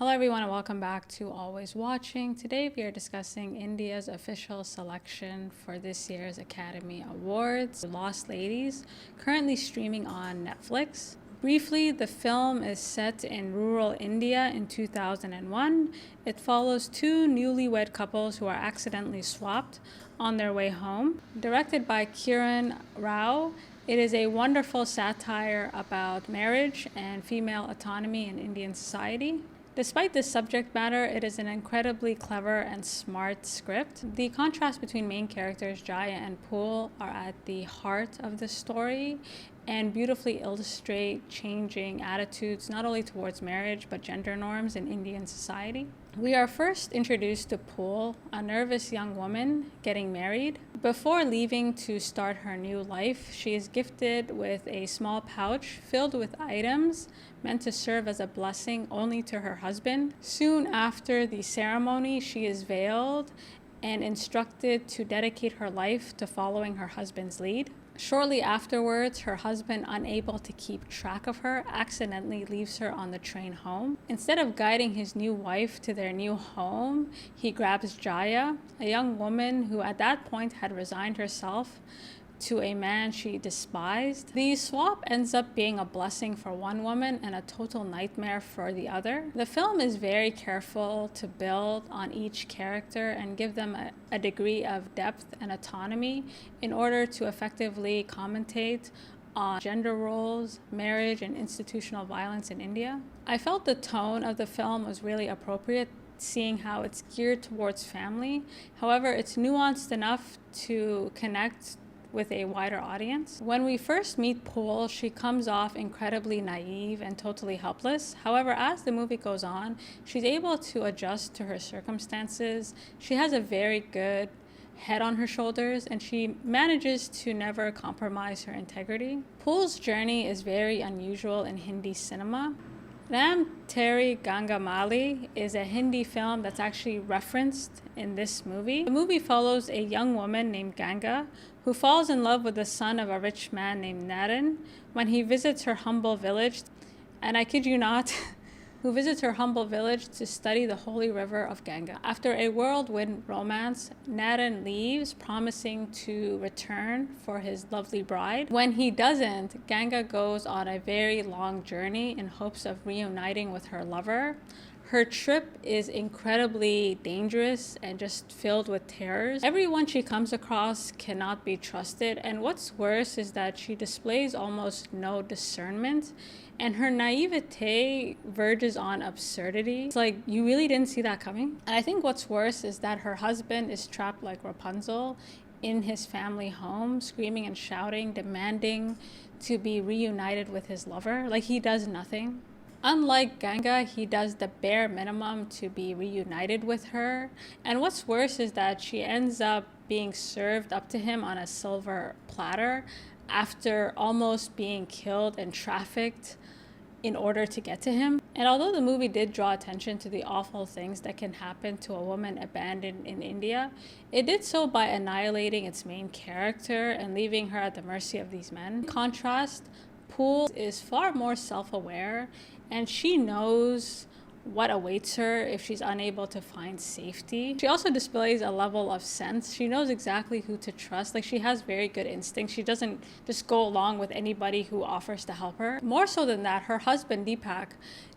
Hello everyone and welcome back to Always Watching. Today we are discussing India's official selection for this year's Academy Awards, Lost Ladies, currently streaming on Netflix. Briefly, the film is set in rural India in 2001. It follows two newlywed couples who are accidentally swapped on their way home. Directed by Kiran Rao, it is a wonderful satire about marriage and female autonomy in Indian society. Despite this subject matter, it is an incredibly clever and smart script. The contrast between main characters Jaya and Pool are at the heart of the story and beautifully illustrate changing attitudes not only towards marriage but gender norms in Indian society. We are first introduced to Pool, a nervous young woman getting married. Before leaving to start her new life, she is gifted with a small pouch filled with items meant to serve as a blessing only to her husband. Soon after the ceremony, she is veiled and instructed to dedicate her life to following her husband's lead. Shortly afterwards, her husband, unable to keep track of her, accidentally leaves her on the train home. Instead of guiding his new wife to their new home, he grabs Jaya, a young woman who at that point had resigned herself to a man she despised. The swap ends up being a blessing for one woman and a total nightmare for the other. The film is very careful to build on each character and give them a degree of depth and autonomy in order to effectively commentate on gender roles, marriage, and institutional violence in India. I felt the tone of the film was really appropriate, seeing how it's geared towards family. However, it's nuanced enough to connect with a wider audience. When we first meet Pool, she comes off incredibly naive and totally helpless. However, as the movie goes on, she's able to adjust to her circumstances. She has a very good head on her shoulders and she manages to never compromise her integrity. Pool's journey is very unusual in Hindi cinema. Ram Teri Ganga Mali is a Hindi film that's actually referenced in this movie. The movie follows a young woman named Ganga who falls in love with the son of a rich man named Naren when he visits her humble village, and I kid you not, who visits her humble village to study the holy river of Ganga. After a whirlwind romance, Naren leaves, promising to return for his lovely bride. When he doesn't, Ganga goes on a very long journey in hopes of reuniting with her lover. Her trip is incredibly dangerous and just filled with terrors. Everyone she comes across cannot be trusted, and what's worse is that she displays almost no discernment, and her naivete verges on absurdity. It's like, you really didn't see that coming? And I think what's worse is that her husband is trapped like Rapunzel in his family home, screaming and shouting, demanding to be reunited with his lover. Like, he does nothing. Unlike Ganga, he does the bare minimum to be reunited with her. And what's worse is that she ends up being served up to him on a silver platter after almost being killed and trafficked in order to get to him. And although the movie did draw attention to the awful things that can happen to a woman abandoned in India, it did so by annihilating its main character and leaving her at the mercy of these men. In contrast, Pool is far more self-aware, and she knows what awaits her if she's unable to find safety. She also displays a level of sense. She knows exactly who to trust. Like, she has very good instincts. She doesn't just go along with anybody who offers to help her. More so than that, her husband Deepak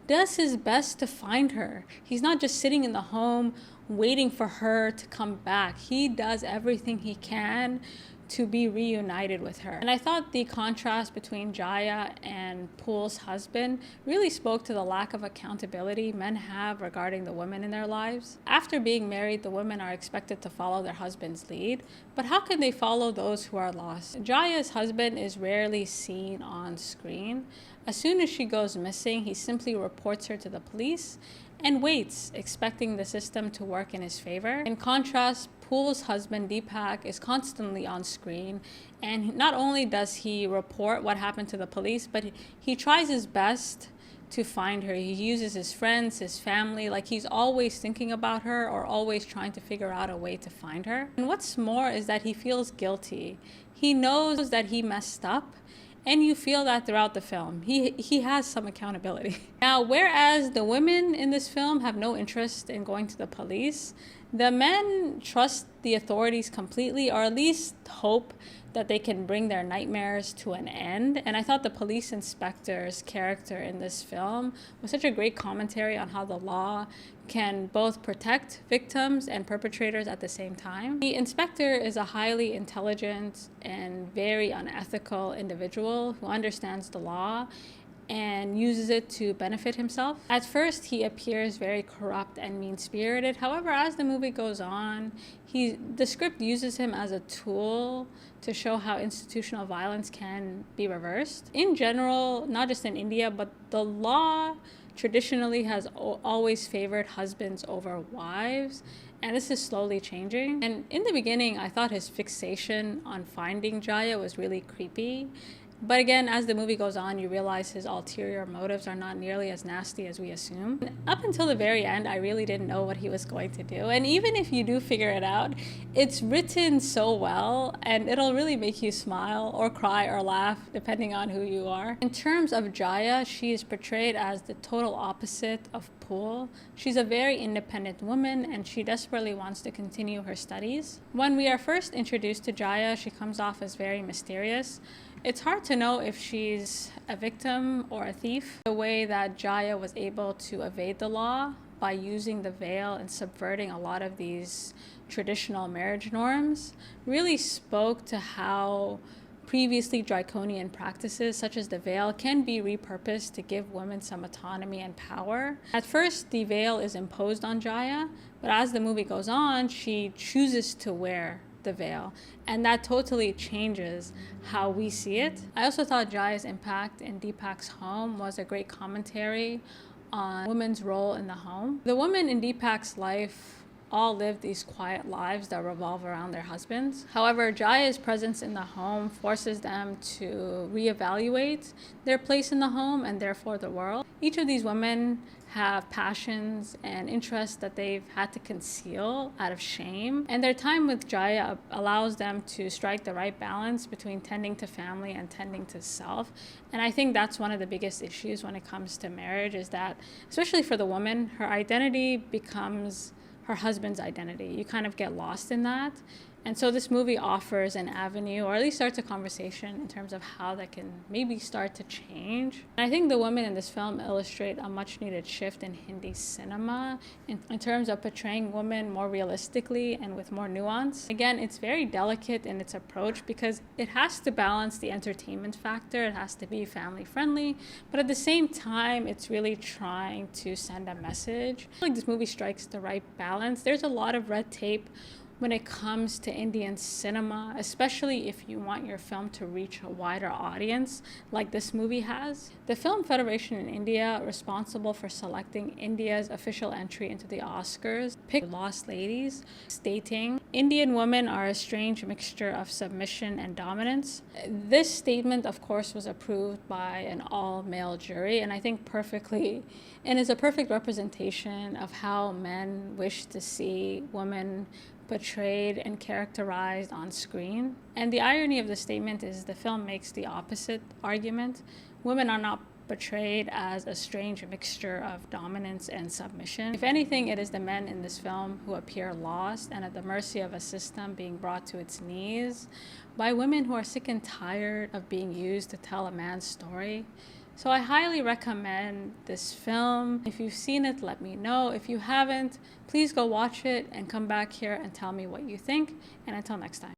does his best to find her. He's not just sitting in the home waiting for her to come back. He does everything he can to be reunited with her. And I thought the contrast between Jaya and Pool's husband really spoke to the lack of accountability men have regarding the women in their lives. After being married, the women are expected to follow their husband's lead, but how can they follow those who are lost? Jaya's husband is rarely seen on screen. As soon as she goes missing, he simply reports her to the police and waits, expecting the system to work in his favor. In contrast, Pool's husband Deepak is constantly on screen, and not only does he report what happened to the police, but he tries his best to find her. He uses his friends, his family, like he's always thinking about her or always trying to figure out a way to find her. And what's more is that he feels guilty. He knows that he messed up, and you feel that throughout the film. He has some accountability. Now, whereas the women in this film have no interest in going to the police, the men trust the authorities completely, or at least hope that they can bring their nightmares to an end. And I thought the police inspector's character in this film was such a great commentary on how the law can both protect victims and perpetrators at the same time. The inspector is a highly intelligent and very unethical individual who understands the law and uses it to benefit himself. At first, he appears very corrupt and mean-spirited. However, as the movie goes on, the script uses him as a tool to show how institutional violence can be reversed. In general, not just in India, but the law traditionally has always favored husbands over wives, and this is slowly changing. And in the beginning, I thought his fixation on finding Jaya was really creepy. But again, as the movie goes on, you realize his ulterior motives are not nearly as nasty as we assume. Up until the very end, I really didn't know what he was going to do. And even if you do figure it out, it's written so well, and it'll really make you smile or cry or laugh, depending on who you are. In terms of Jaya, she is portrayed as the total opposite of Pool. She's a very independent woman, and she desperately wants to continue her studies. When we are first introduced to Jaya, she comes off as very mysterious. It's hard to know if she's a victim or a thief. The way that Jaya was able to evade the law by using the veil and subverting a lot of these traditional marriage norms really spoke to how previously draconian practices such as the veil can be repurposed to give women some autonomy and power. At first, the veil is imposed on Jaya, but as the movie goes on, she chooses to wear the veil, and that totally changes how we see it. I also thought Jaya's impact in Deepak's home was a great commentary on women's role in the home. The women in Deepak's life all live these quiet lives that revolve around their husbands. However, Jaya's presence in the home forces them to reevaluate their place in the home and therefore the world. Each of these women have passions and interests that they've had to conceal out of shame. And their time with Jaya allows them to strike the right balance between tending to family and tending to self. And I think that's one of the biggest issues when it comes to marriage, is that, especially for the woman, her identity becomes her husband's identity. You kind of get lost in that. And so this movie offers an avenue, or at least starts a conversation in terms of how that can maybe start to change. And I think the women in this film illustrate a much needed shift in Hindi cinema in terms of portraying women more realistically and with more nuance. Again, it's very delicate in its approach because it has to balance the entertainment factor. It has to be family friendly, but at the same time, it's really trying to send a message. I feel like this movie strikes the right balance. There's a lot of red tape when it comes to Indian cinema, especially if you want your film to reach a wider audience like this movie has. The Film Federation in India, responsible for selecting India's official entry into the OSCARS, picked Lost Ladies, stating, "Indian women are a strange mixture of submission and dominance." This statement, of course, was approved by an all-male jury, and I think is a perfect representation of how men wish to see women portrayed and characterized on screen. And the irony of the statement is the film makes the opposite argument. Women are not portrayed as a strange mixture of dominance and submission. If anything, it is the men in this film who appear lost and at the mercy of a system being brought to its knees by women who are sick and tired of being used to tell a man's story. So I highly recommend this film. If you've seen it, let me know. If you haven't, please go watch it and come back here and tell me what you think. And until next time.